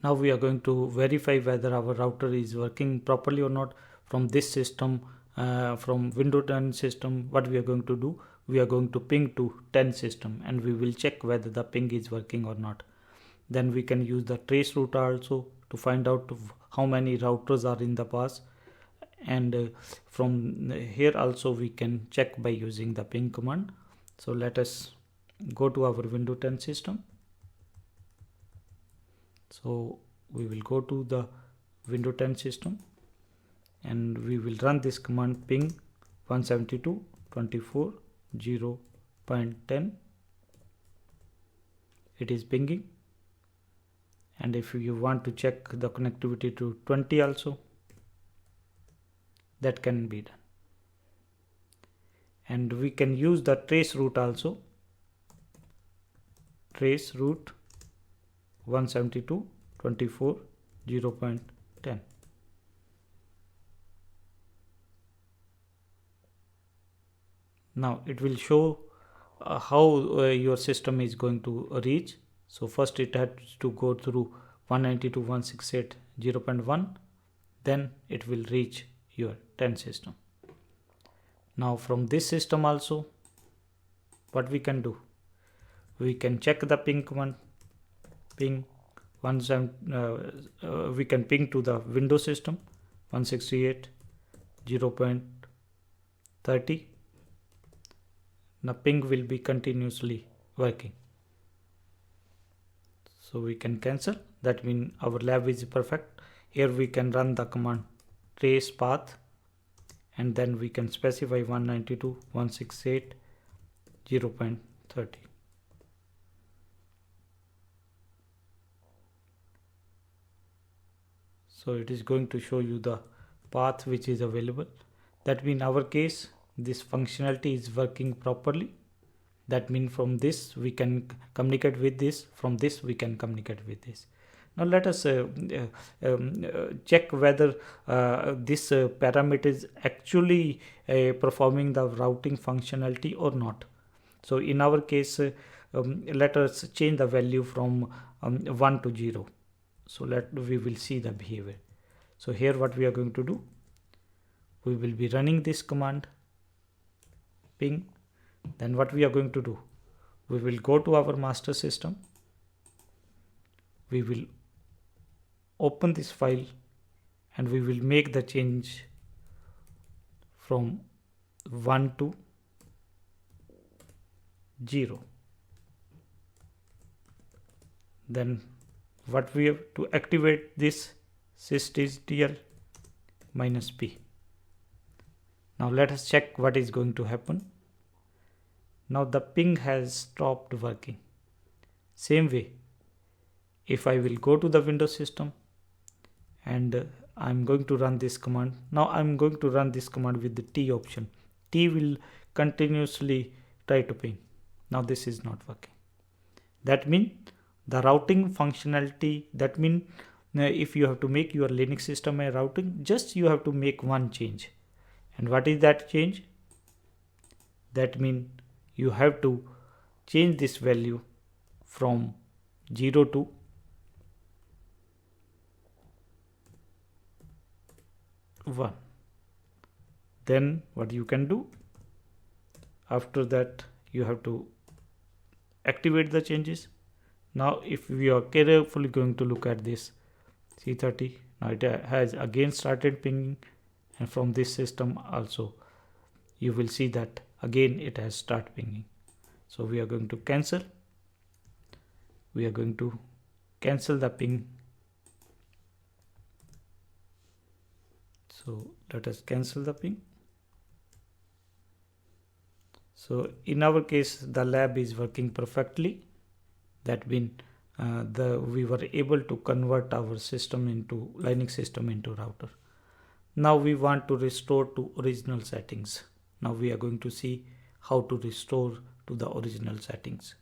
Now we are going to verify whether our router is working properly or not from this system, from Windows 10 system. What we are going to do, we are going to ping to 10 system and we will check whether the ping is working or not. Then we can use the trace route also to find out how many routers are in the path, and from here also we can check by using the ping command. So let us go to our Windows 10 system. So we will go to the Windows 10 system and we will run this command ping 172.24.0.10. It is pinging, and if you want to check the connectivity to 20 also, that can be done. And we can use the trace route also, trace route 172.24.0.10. Now it will show how your system is going to reach. So first it has to go through 192.168.0.1, then it will reach your 10 system. Now from this system also, what we can do, we can check the ping command, ping we can ping to the Windows system 168.0.30. Now ping will be continuously working. So we can cancel. That means our lab is perfect. Here we can run the command tracepath, and then we can specify 192.168.0.30. So it is going to show you the path which is available. That means in our case this functionality is working properly. That means from this we can communicate with this, from this we can communicate with this. Now let us check whether this parameter is actually performing the routing functionality or not. So in our case, let us change the value from 1 to 0. So we will see the behavior. So here what we are going to do, we will be running this command ping. Then what we are going to do, we will go to our master system, we will open this file and we will make the change from 1 to 0. Then what we have to activate this sysdtl -p. Now let us check what is going to happen. Now the ping has stopped working. Same way, if I will go to the Windows system and I'm going to run this command. Now I'm going to run this command with the T option. T will continuously try to ping. Now this is not working. That means the routing functionality, that means if you have to make your Linux system a routing, just you have to make one change. And what is that change? That means you have to change this value from 0 to 1. Then what you can do, after that you have to activate the changes. Now if we are carefully going to look at this C30, now it has again started pinging, and from this system also you will see that again it has started pinging. So we are going to cancel. We are going to cancel the ping. So let us cancel the ping. So in our case the lab is working perfectly. That means we were able to convert our system into Linux system into router. Now we want to restore to original settings. Now we are going to see how to restore to the original settings.